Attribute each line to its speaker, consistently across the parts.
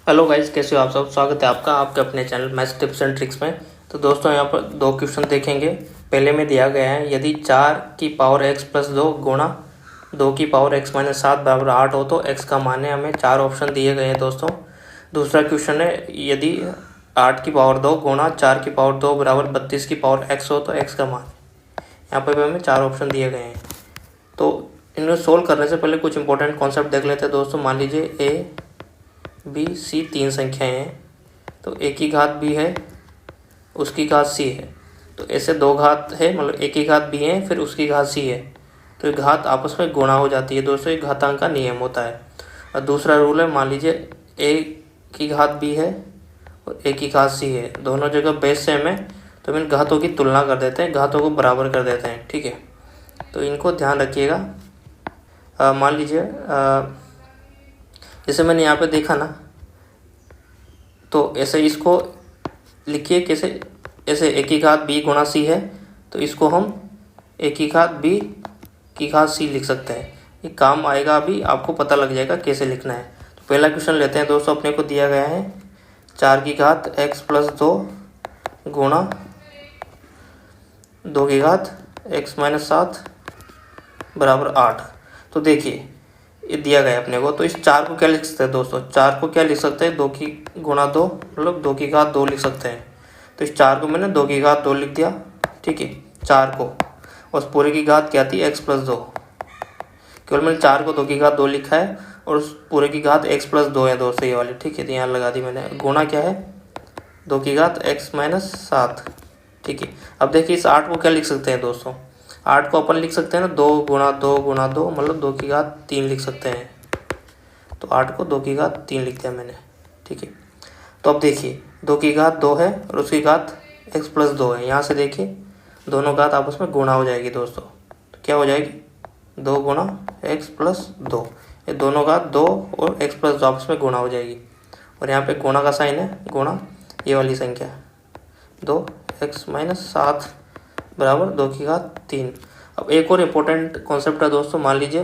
Speaker 1: Hello guys, कैसे हो आप सब। स्वागत है आपका आपके अपने channel maths tips and tricks में। तो दोस्तों यहाँ पर दो क्वेश्चन देखेंगे। पहले में दिया गया है, यदि 4 की पावर x प्लस 2 गुणा 2 की पावर x माइनस 7 बराबर 8 हो तो x का मान है। हमें 4 ऑप्शन दिए गए हैं दोस्तों। दूसरा क्वेश्चन है, यदि 8 की पावर 2 गुणा 4 की पावर 2 बराबर 32 की पावर x हो तो x का मान। यहाँ पर भी हमें 4 ऑप्शन दिए गए हैं। तो इन्हें सोल्व करने से पहले कुछ इंपॉर्टेंट कॉन्सेप्ट देख लेते हैं दोस्तों। मान लीजिए a बी सी 3 संख्याएं हैं, तो a की घात b है, उसकी घात c है। तो ऐसे 2 घात है, मतलब a की घात b है, फिर उसकी घात c है, तो ये घात आपस में गुणा हो जाती है दोस्तों। ये घातांक का नियम होता है। और दूसरा रूल है, मान लीजिए a की घात b है और a की घात c है, दोनों जगह बेस सेम है, तो हम इन घातों की तुलना कर देते हैं, घातों को बराबर कर देते हैं। ठीक है, तो इनको ध्यान रखिएगा। मान लीजिए जैसे मैंने यहाँ पे देखा ना, तो ऐसे इसको लिखिए कैसे, ऐसे a की घात b गुणा c है, तो इसको हम a की घात b की घात c लिख सकते हैं। ये काम आएगा, अभी आपको पता लग जाएगा कैसे लिखना है। तो पहला क्वेश्चन लेते हैं दोस्तों। अपने को दिया गया है 4 की घात x प्लस 2 गुणा 2 की घात x माइनस 7 बराबर 8। तो देखिए ये दिया गया अपने को, तो इस 4 को क्या लिख सकते हैं दोस्तों। 4 को क्या लिख सकते हैं, 2 की गुणा 2 मतलब 2 की घात 2 लिख सकते हैं। तो इस 4 को मैंने 2 की घात 2 लिख दिया। ठीक है, 4 को, और पूरे की घात क्या थी, x प्लस 2। केवल मैंने 4 को 2 की घात 2 लिखा है और उस पूरे की घात x प्लस 2 है दोस्तों, ये वाली। ठीक है, तो यहाँ लगा दी मैंने। गुणा क्या है, 2 की घात x माइनस 7। ठीक है, अब देखिए इस 8 को क्या लिख सकते हैं दोस्तों। 8 को अपन लिख सकते हैं ना, 2 गुणा 2 गुणा 2 मतलब 2 की घात 3 लिख सकते हैं। तो 8 को 2 की घात 3 लिख दिया मैंने। ठीक है, तो अब देखिए 2 की घात 2 है और उसकी घात x प्लस 2 है। यहाँ से देखिए दोनों घात आपस में गुणा हो जाएगी दोस्तों। तो क्या हो जाएगी, 2 गुणा x प्लस 2। ये दोनों घात 2 और x प्लस 2 आपस में गुणा हो जाएगी। और यहाँ पे गुणा का साइन है, गुणा ये वाली संख्या 2x माइनस 7 बराबर 2 की घात 3। अब एक और इम्पोर्टेंट कॉन्सेप्ट है दोस्तों। मान लीजिए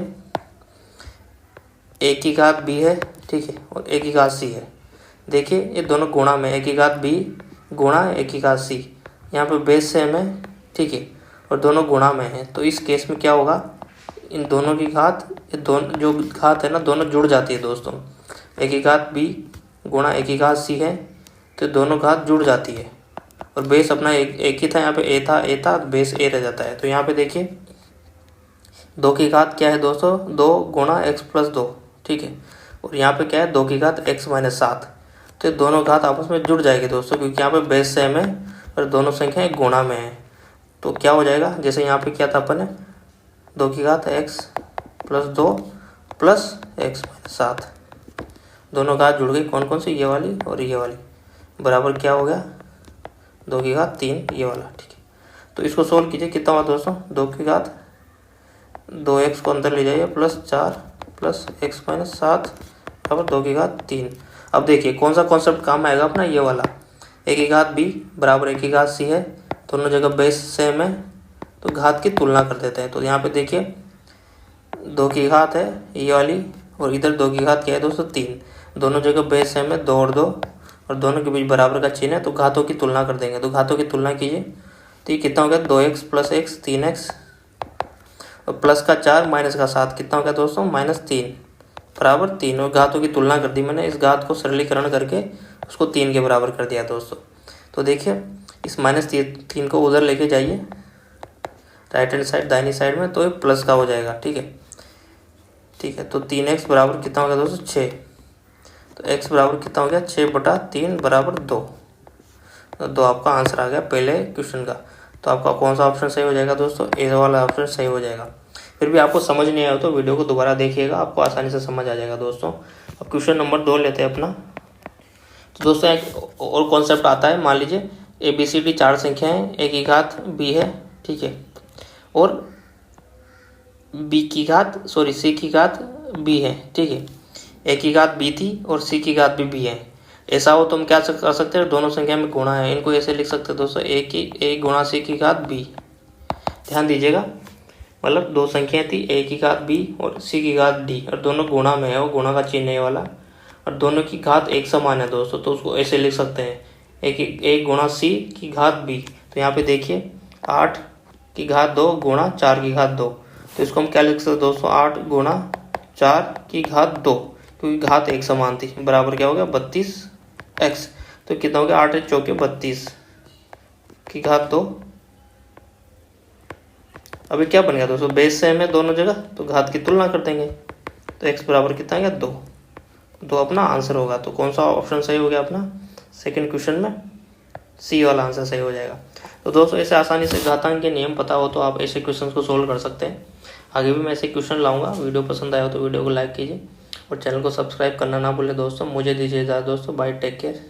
Speaker 1: a की घात b है, ठीक है, और a की घात c है। देखिए ये दोनों गुणा में, a की घात b गुणा a की घात c, यहाँ पे बेस सेम है। ठीक है, और दोनों गुणा में है, तो इस केस में क्या होगा, इन दोनों की घात, ये दोनों जो घात है ना, दोनों जुड़ जाती है दोस्तों। a की घात b गुणा a की घात c है, तो दोनों घात जुड़ जाती है। और बेस अपना एक ही था, यहाँ पे a था, बेस a रह जाता है। तो यहाँ पे देखिए 2 की घात क्या है दोस्तों, 2 गुणा x प्लस 2। ठीक है, और यहाँ पे क्या है, 2 की घात x माइनस 7। तो ये दोनों घात आपस में जुड़ जाएगी दोस्तों, क्योंकि यहाँ पे बेस सेम है और दोनों संख्याएं गुणा में है। तो क्या हो जाएगा, जैसे यहाँ पे क्या था अपन ने, 2 की घात x plus 2 plus x minus 7, दोनों घात जुड़ गई। कौन कौन सी, ये वाली और ये वाली, बराबर क्या हो गया, 2 की घात 3 ये वाला। ठीक है, तो इसको सोल्व कीजिए, कितना हुआ दोस्तों, 2 की घात 2x को अंदर ले जाइए, प्लस 4 प्लस x माइनस 7 बराबर 2 की घात 3। अब देखिए कौन सा कॉन्सेप्ट काम आएगा अपना, ये वाला। a की घात b बराबर a की घात c है, दोनों जगह बेस सेम है, तो घात की तुलना कर देते हैं। तो यहाँ पे देखिए 2 की घात है ये वाली, और इधर 2 की घात क्या है दोस्तों, 3। दोनों जगह बेस सेम है, 2 और 2, और दोनों के बीच बराबर का चिन्ह है, तो घातों की तुलना कर देंगे। तो घातों की तुलना कीजिए, तो ये कितना हो गया, 2x प्लस x 3x, और प्लस का 4 माइनस का 7 कितना हो गया दोस्तों, -3 बराबर 3। और घातों की तुलना कर दी मैंने, इस घात को सरलीकरण करके उसको 3 के बराबर कर दिया दोस्तों। तो देखिए इस -3 को उधर लेके जाइए राइट हैंड साइड, दाहिनी साइड में, तो ये प्लस का हो जाएगा। ठीक है, ठीक है, तो 3x बराबर कितना हो गया दोस्तों, 6। तो x बराबर कितना हो गया, 6/3 बराबर 2। तो 2 आपका आंसर आ गया पहले क्वेश्चन का। तो आपका कौन सा ऑप्शन सही हो जाएगा दोस्तों, ए वाला ऑप्शन सही हो जाएगा। फिर भी आपको समझ नहीं आया तो वीडियो को दोबारा देखिएगा, आपको आसानी से समझ आ जाएगा दोस्तों। अब क्वेश्चन नंबर 2 लेते हैं अपना। तो दोस्तों एक और कॉन्सेप्ट आता है। मान लीजिए ABCD 4 संख्या है, a की घात b है, ठीक है, और c की घात b है। ठीक है, a की घात b थी और c की घात भी b है। ऐसा हो तो हम क्या कर सकते हैं, दोनों संख्या में गुणा है, इनको ऐसे लिख सकते हैं दोस्तों, a गुणा c की घात b। ध्यान दीजिएगा, मतलब 2 संख्या थी, a की घात b और c की घात d, और दोनों गुणा में है, वो गुणा का चिन्ह है वाला, और दोनों की घात एक समान है दोस्तों, तो उसको ऐसे लिख सकते हैं, एक गुणा सी की घात बी। तो यहाँ पे देखिए 8 की घात 2 गुणा 4 की घात 2, तो इसको हम क्या लिख सकते हैं दोस्तों, 8 गुणा 4 की घात 2, क्योंकि घात एक समान थी, बराबर क्या हो गया 32x। तो कितना हो गया 8 चौके 32 की घात 2। अभी क्या बन गया दोस्तों, बेस सेम है दोनों जगह, तो घात की तुलना कर देंगे, तो x बराबर कितना आ गया 2, तो अपना आंसर होगा। तो कौन सा ऑप्शन सही हो गया अपना, सेकंड क्वेश्चन में सी वाला आंसर सही हो जाएगा। तो दोस्तों ऐसे आसानी से घातांक के नियम पता हो तो आप ऐसे क्वेश्चन को सोल्व कर सकते हैं। आगे भी मैं ऐसे क्वेश्चन लाऊंगा। वीडियो पसंद आया हो तो वीडियो को लाइक कीजिए और चैनल को सब्सक्राइब करना ना भूलें दोस्तों। मुझे दीजिए इजाज़त दोस्तों, बाय, टेक केयर।